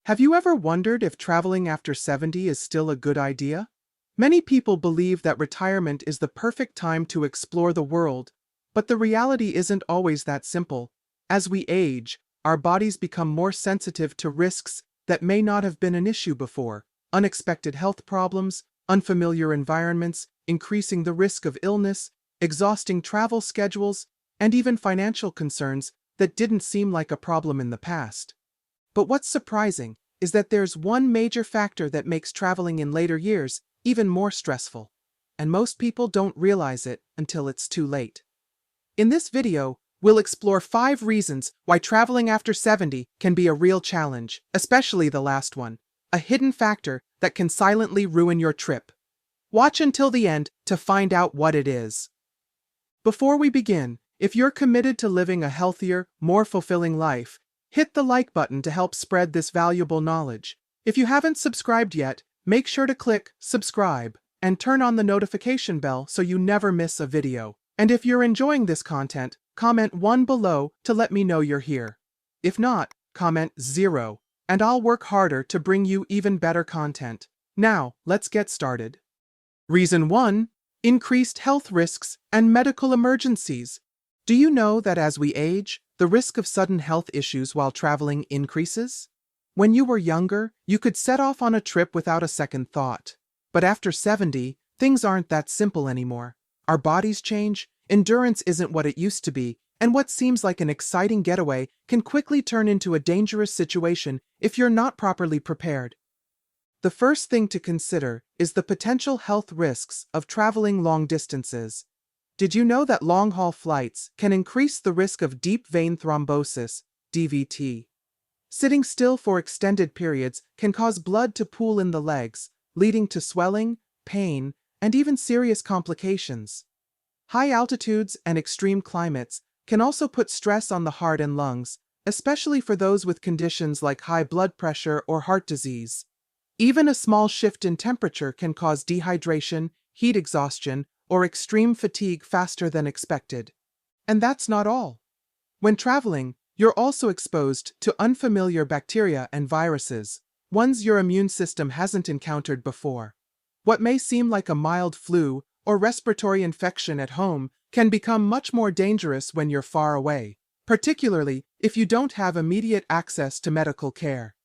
Have you ever wondered if traveling after 70 is still a good idea? Many people believe that retirement is the perfect time to explore the world, but the reality isn't always that simple. As we age, our bodies become more sensitive to risks that may not have been an issue before. Unexpected health problems, unfamiliar environments, increasing the risk of illness, exhausting travel schedules, and even financial concerns that didn't seem like a problem in the past. But what's surprising is that there's one major factor that makes traveling in later years even more stressful. And most people don't realize it until it's too late. In this video, we'll explore 5 reasons why traveling after 70 can be a real challenge, especially the last one, a hidden factor that can silently ruin your trip. Watch until the end to find out what it is. Before we begin, if you're committed to living a healthier, more fulfilling life, hit the like button to help spread this valuable knowledge. If you haven't subscribed yet, make sure to click subscribe and turn on the notification bell so you never miss a video. And if you're enjoying this content, comment 1 below to let me know you're here. If not, comment 0, and I'll work harder to bring you even better content. Now, let's get started. Reason 1. Increased health risks and medical emergencies. Do you know that as we age, the risk of sudden health issues while traveling increases? When you were younger, you could set off on a trip without a second thought. But after 70, things aren't that simple anymore. Our bodies change, endurance isn't what it used to be, and what seems like an exciting getaway can quickly turn into a dangerous situation if you're not properly prepared. The first thing to consider is the potential health risks of traveling long distances. Did you know that long-haul flights can increase the risk of deep vein thrombosis, DVT? Sitting still for extended periods can cause blood to pool in the legs, leading to swelling, pain, and even serious complications. High altitudes and extreme climates can also put stress on the heart and lungs, especially for those with conditions like high blood pressure or heart disease. Even a small shift in temperature can cause dehydration, heat exhaustion, or extreme fatigue faster than expected. And that's not all. When traveling, you're also exposed to unfamiliar bacteria and viruses, ones your immune system hasn't encountered before. What may seem like a mild flu or respiratory infection at home can become much more dangerous when you're far away, particularly if you don't have immediate access to medical care.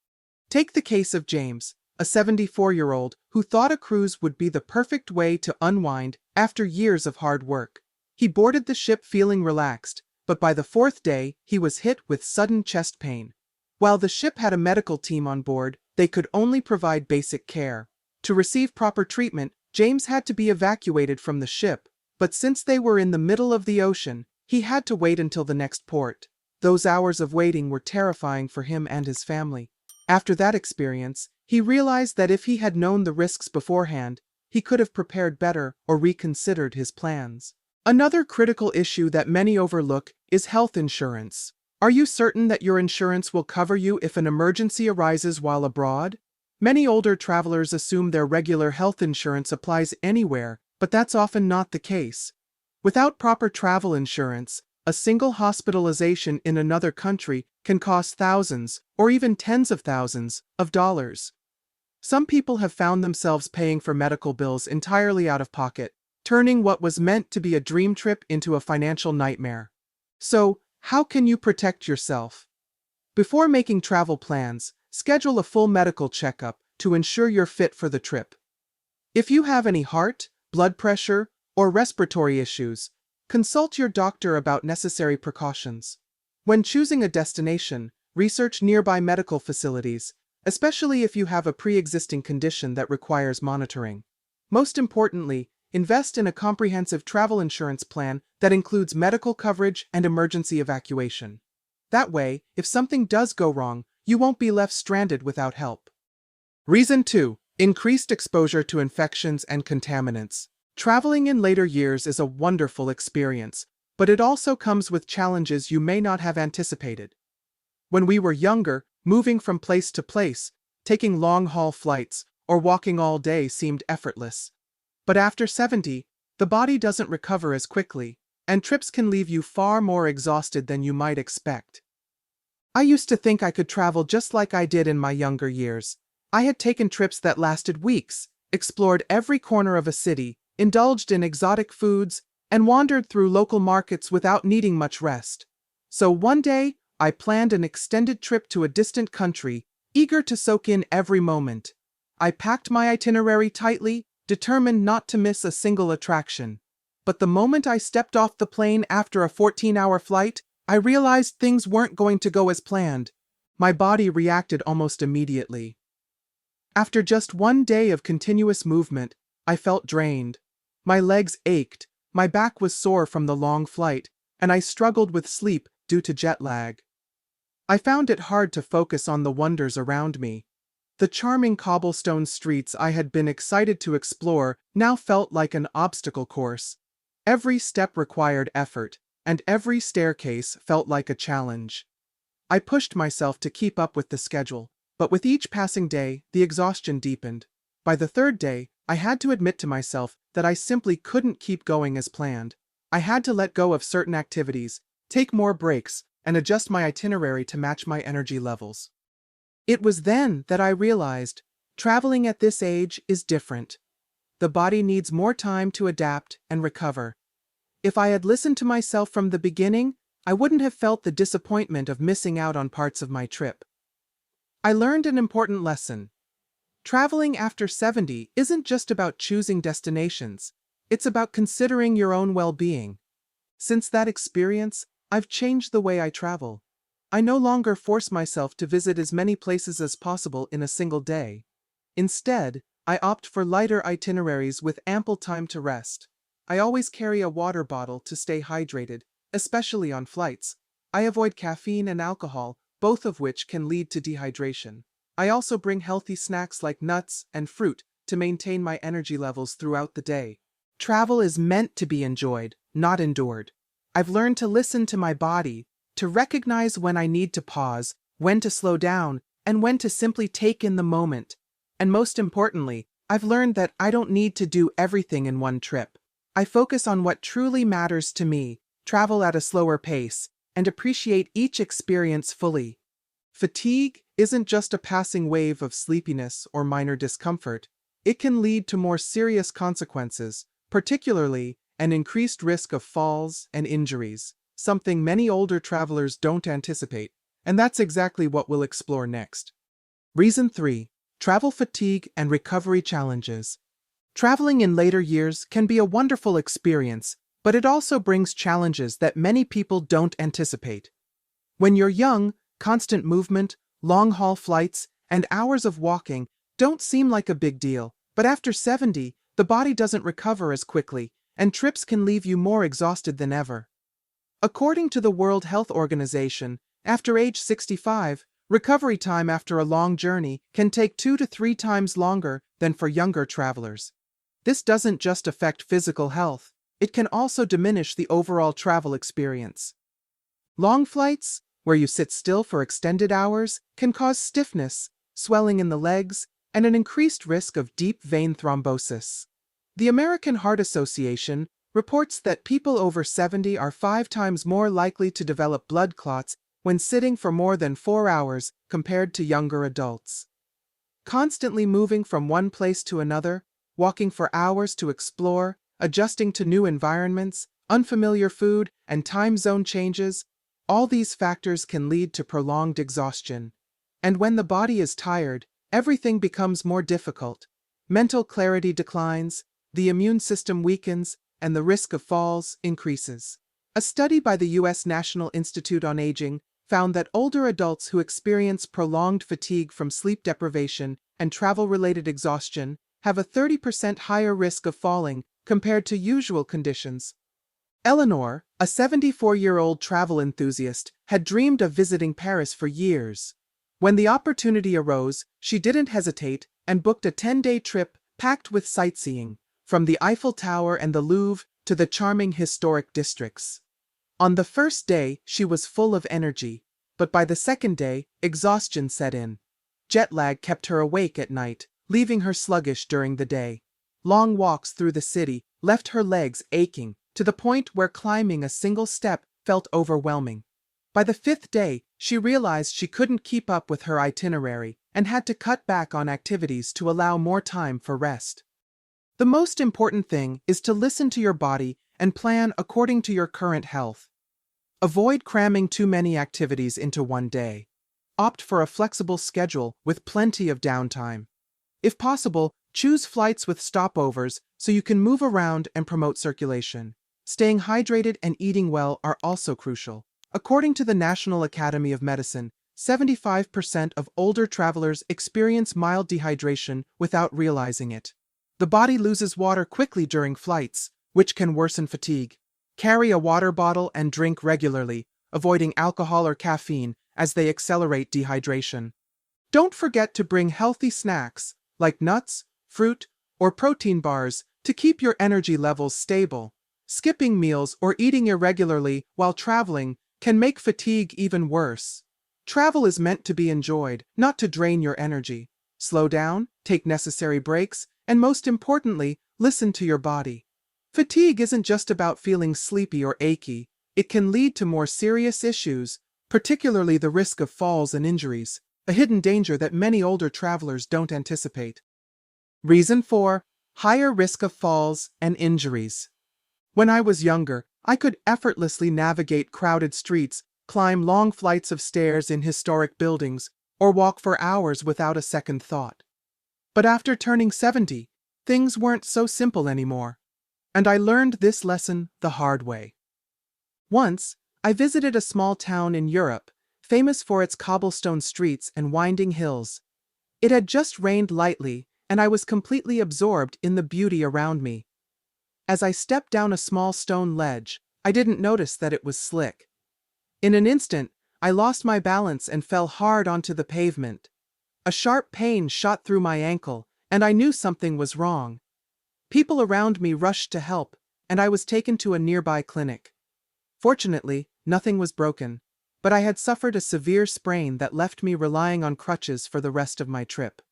Take the case of James, a 74-year-old who thought a cruise would be the perfect way to unwind after years of hard work. He boarded the ship feeling relaxed, but by the 4th day, he was hit with sudden chest pain. While the ship had a medical team on board, they could only provide basic care. To receive proper treatment, James had to be evacuated from the ship, but since they were in the middle of the ocean, he had to wait until the next port. Those hours of waiting were terrifying for him and his family. After that experience, he realized that if he had known the risks beforehand, he could have prepared better or reconsidered his plans. Another critical issue that many overlook is health insurance. Are you certain that your insurance will cover you if an emergency arises while abroad? Many older travelers assume their regular health insurance applies anywhere, but that's often not the case. Without proper travel insurance, a single hospitalization in another country can cost thousands, or even tens of thousands, of dollars. Some people have found themselves paying for medical bills entirely out of pocket, turning what was meant to be a dream trip into a financial nightmare. So, how can you protect yourself? Before making travel plans, schedule a full medical checkup to ensure you're fit for the trip. If you have any heart, blood pressure, or respiratory issues, consult your doctor about necessary precautions. When choosing a destination, research nearby medical facilities, especially if you have a pre-existing condition that requires monitoring. Most importantly, invest in a comprehensive travel insurance plan that includes medical coverage and emergency evacuation. That way, if something does go wrong, you won't be left stranded without help. Reason 2. Increased exposure to infections and contaminants. Traveling in later years is a wonderful experience, but it also comes with challenges you may not have anticipated. When we were younger, moving from place to place, taking long-haul flights, or walking all day seemed effortless. But after 70, the body doesn't recover as quickly, and trips can leave you far more exhausted than you might expect. I used to think I could travel just like I did in my younger years. I had taken trips that lasted weeks, explored every corner of a city, indulged in exotic foods, and wandered through local markets without needing much rest. So one day, I planned an extended trip to a distant country, eager to soak in every moment. I packed my itinerary tightly, determined not to miss a single attraction. But the moment I stepped off the plane after a 14-hour flight, I realized things weren't going to go as planned. My body reacted almost immediately. After just one day of continuous movement, I felt drained. My legs ached, my back was sore from the long flight, and I struggled with sleep due to jet lag. I found it hard to focus on the wonders around me. The charming cobblestone streets I had been excited to explore now felt like an obstacle course. Every step required effort, and every staircase felt like a challenge. I pushed myself to keep up with the schedule, but with each passing day, the exhaustion deepened. By the third day, I had to admit to myself that I simply couldn't keep going as planned. I had to let go of certain activities, take more breaks, and adjust my itinerary to match my energy levels. It was then that I realized, traveling at this age is different. The body needs more time to adapt and recover. If I had listened to myself from the beginning, I wouldn't have felt the disappointment of missing out on parts of my trip. I learned an important lesson. Traveling after 70 isn't just about choosing destinations, it's about considering your own well-being. Since that experience, I've changed the way I travel. I no longer force myself to visit as many places as possible in a single day. Instead, I opt for lighter itineraries with ample time to rest. I always carry a water bottle to stay hydrated, especially on flights. I avoid caffeine and alcohol, both of which can lead to dehydration. I also bring healthy snacks like nuts and fruit to maintain my energy levels throughout the day. Travel is meant to be enjoyed, not endured. I've learned to listen to my body, to recognize when I need to pause, when to slow down, and when to simply take in the moment. And most importantly, I've learned that I don't need to do everything in one trip. I focus on what truly matters to me, travel at a slower pace, and appreciate each experience fully. Fatigue isn't just a passing wave of sleepiness or minor discomfort. It can lead to more serious consequences, particularly an increased risk of falls and injuries, something many older travelers don't anticipate, and that's exactly what we'll explore next. Reason 3. Travel fatigue and recovery challenges. Traveling in later years can be a wonderful experience, but it also brings challenges that many people don't anticipate. When you're young, constant movement, long-haul flights, and hours of walking don't seem like a big deal, but after 70, the body doesn't recover as quickly, and trips can leave you more exhausted than ever. According to the World Health Organization, after age 65, recovery time after a long journey can take 2 to 3 times longer than for younger travelers. This doesn't just affect physical health, it can also diminish the overall travel experience. Long flights, where you sit still for extended hours, can cause stiffness, swelling in the legs, and an increased risk of deep vein thrombosis. The American Heart Association reports that people over 70 are 5 times more likely to develop blood clots when sitting for more than 4 hours compared to younger adults. Constantly moving from one place to another, walking for hours to explore, adjusting to new environments, unfamiliar food, and time zone changes, all these factors can lead to prolonged exhaustion. And when the body is tired, everything becomes more difficult. Mental clarity declines, the immune system weakens, and the risk of falls increases. A study by the U.S. National Institute on Aging found that older adults who experience prolonged fatigue from sleep deprivation and travel-related exhaustion have a 30% higher risk of falling compared to usual conditions. Eleanor, a 74-year-old travel enthusiast, had dreamed of visiting Paris for years. When the opportunity arose, she didn't hesitate and booked a 10-day trip packed with sightseeing, from the Eiffel Tower and the Louvre to the charming historic districts. On the first day, she was full of energy, but by the second day, exhaustion set in. Jet lag kept her awake at night, leaving her sluggish during the day. Long walks through the city left her legs aching, to the point where climbing a single step felt overwhelming. By the fifth day, she realized she couldn't keep up with her itinerary and had to cut back on activities to allow more time for rest. The most important thing is to listen to your body and plan according to your current health. Avoid cramming too many activities into one day. Opt for a flexible schedule with plenty of downtime. If possible, choose flights with stopovers so you can move around and promote circulation. Staying hydrated and eating well are also crucial. According to the National Academy of Medicine, 75% of older travelers experience mild dehydration without realizing it. The body loses water quickly during flights, which can worsen fatigue. Carry a water bottle and drink regularly, avoiding alcohol or caffeine as they accelerate dehydration. Don't forget to bring healthy snacks, like nuts, fruit, or protein bars, to keep your energy levels stable. Skipping meals or eating irregularly while traveling can make fatigue even worse. Travel is meant to be enjoyed, not to drain your energy. Slow down, take necessary breaks, and most importantly, listen to your body. Fatigue isn't just about feeling sleepy or achy. It can lead to more serious issues, particularly the risk of falls and injuries, a hidden danger that many older travelers don't anticipate. Reason 4. Higher risk of falls and injuries. When I was younger, I could effortlessly navigate crowded streets, climb long flights of stairs in historic buildings, or walk for hours without a second thought. But after turning 70, things weren't so simple anymore. And I learned this lesson the hard way. Once, I visited a small town in Europe, famous for its cobblestone streets and winding hills. It had just rained lightly, and I was completely absorbed in the beauty around me. As I stepped down a small stone ledge, I didn't notice that it was slick. In an instant, I lost my balance and fell hard onto the pavement. A sharp pain shot through my ankle, and I knew something was wrong. People around me rushed to help, and I was taken to a nearby clinic. Fortunately, nothing was broken, but I had suffered a severe sprain that left me relying on crutches for the rest of my trip.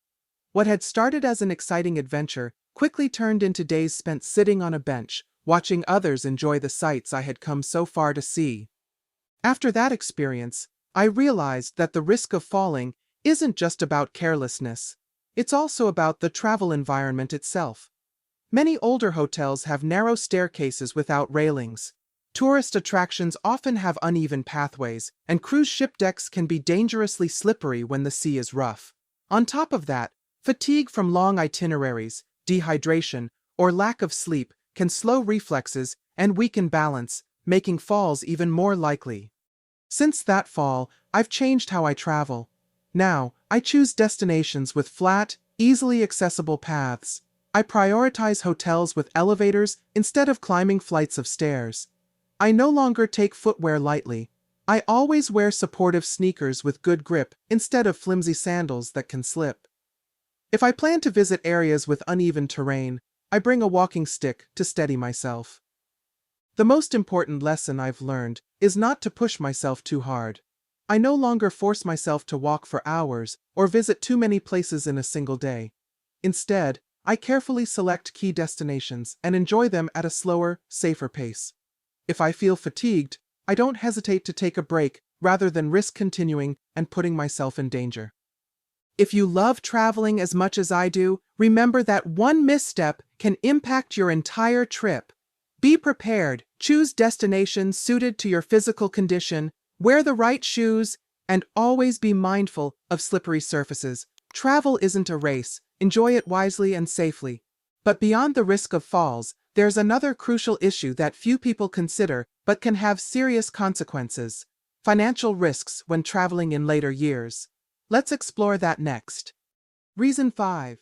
What had started as an exciting adventure quickly turned into days spent sitting on a bench, watching others enjoy the sights I had come so far to see. After that experience, I realized that the risk of falling isn't just about carelessness. It's also about the travel environment itself. Many older hotels have narrow staircases without railings. Tourist attractions often have uneven pathways, and cruise ship decks can be dangerously slippery when the sea is rough. On top of that, fatigue from long itineraries, dehydration, or lack of sleep can slow reflexes and weaken balance, making falls even more likely. Since that fall, I've changed how I travel. Now, I choose destinations with flat, easily accessible paths. I prioritize hotels with elevators instead of climbing flights of stairs. I no longer take footwear lightly. I always wear supportive sneakers with good grip instead of flimsy sandals that can slip. If I plan to visit areas with uneven terrain, I bring a walking stick to steady myself. The most important lesson I've learned is not to push myself too hard. I no longer force myself to walk for hours or visit too many places in a single day. Instead, I carefully select key destinations and enjoy them at a slower, safer pace. If I feel fatigued, I don't hesitate to take a break rather than risk continuing and putting myself in danger. If you love traveling as much as I do, remember that one misstep can impact your entire trip. Be prepared, choose destinations suited to your physical condition, wear the right shoes, and always be mindful of slippery surfaces. Travel isn't a race, enjoy it wisely and safely. But beyond the risk of falls, there's another crucial issue that few people consider but can have serious consequences: financial risks when traveling in later years. Let's explore that next. Reason 5.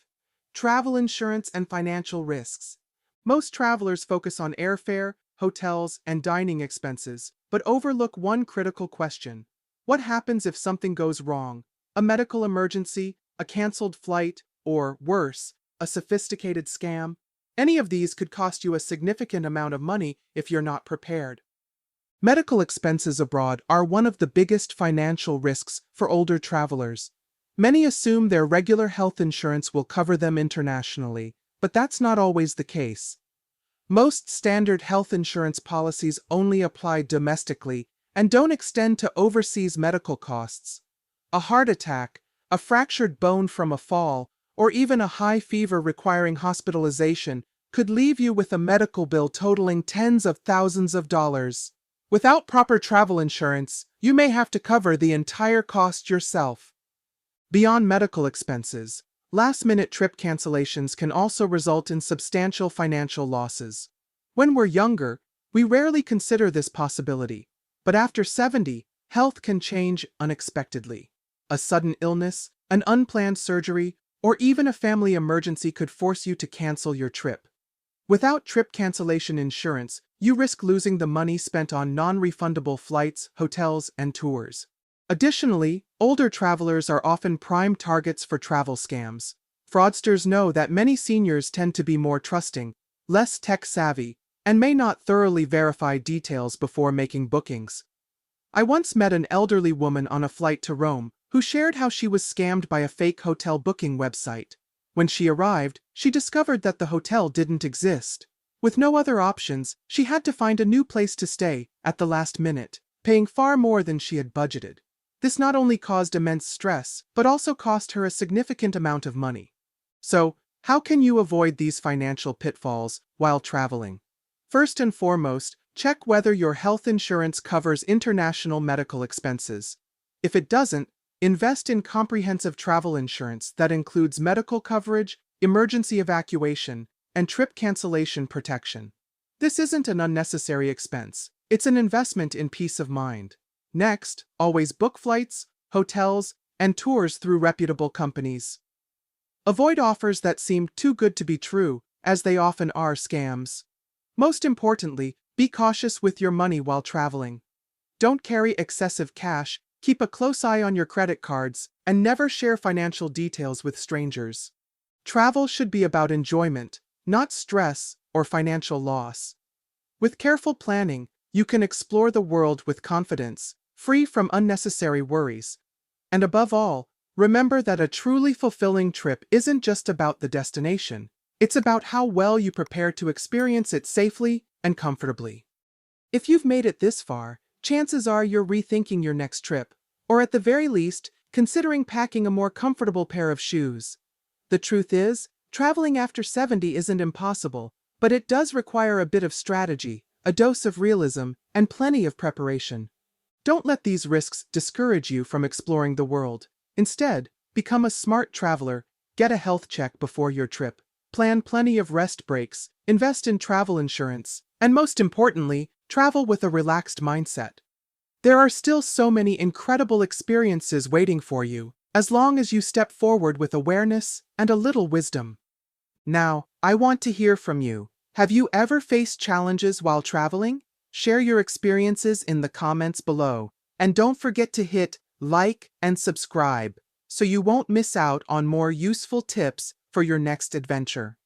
Travel insurance and financial risks. Most travelers focus on airfare, hotels, and dining expenses, but overlook one critical question. What happens if something goes wrong? A medical emergency, a canceled flight, or worse, a sophisticated scam? Any of these could cost you a significant amount of money if you're not prepared. Medical expenses abroad are one of the biggest financial risks for older travelers. Many assume their regular health insurance will cover them internationally, but that's not always the case. Most standard health insurance policies only apply domestically, And don't extend to overseas medical costs. A heart attack, a fractured bone from a fall, or even a high fever requiring hospitalization could leave you with a medical bill totaling tens of thousands of dollars. Without proper travel insurance, you may have to cover the entire cost yourself. Beyond medical expenses, last-minute trip cancellations can also result in substantial financial losses. When we're younger, we rarely consider this possibility, but after 70, health can change unexpectedly. A sudden illness, an unplanned surgery, or even a family emergency could force you to cancel your trip. Without trip cancellation insurance, you risk losing the money spent on non-refundable flights, hotels, and tours. Additionally, older travelers are often prime targets for travel scams. Fraudsters know that many seniors tend to be more trusting, less tech-savvy, and may not thoroughly verify details before making bookings. I once met an elderly woman on a flight to Rome who shared how she was scammed by a fake hotel booking website. When she arrived, she discovered that the hotel didn't exist. With no other options, she had to find a new place to stay at the last minute, paying far more than she had budgeted. This not only caused immense stress, but also cost her a significant amount of money. So, how can you avoid these financial pitfalls while traveling? First and foremost, check whether your health insurance covers international medical expenses. If it doesn't, invest in comprehensive travel insurance that includes medical coverage, emergency evacuation, and trip cancellation protection. This isn't an unnecessary expense, it's an investment in peace of mind. Next, always book flights, hotels, and tours through reputable companies. Avoid offers that seem too good to be true, as they often are scams. Most importantly, be cautious with your money while traveling. Don't carry excessive cash, keep a close eye on your credit cards, and never share financial details with strangers. Travel should be about enjoyment, not stress or financial loss. With careful planning, you can explore the world with confidence, free from unnecessary worries. And above all, remember that a truly fulfilling trip isn't just about the destination, it's about how well you prepare to experience it safely and comfortably. If you've made it this far, chances are you're rethinking your next trip, or at the very least, considering packing a more comfortable pair of shoes. The truth is, traveling after 70 isn't impossible, but it does require a bit of strategy, a dose of realism, and plenty of preparation. Don't let these risks discourage you from exploring the world. Instead, become a smart traveler, get a health check before your trip, plan plenty of rest breaks, invest in travel insurance, and most importantly, travel with a relaxed mindset. There are still so many incredible experiences waiting for you, as long as you step forward with awareness and a little wisdom. Now, I want to hear from you. Have you ever faced challenges while traveling? Share your experiences in the comments below. And don't forget to hit like and subscribe so you won't miss out on more useful tips for your next adventure.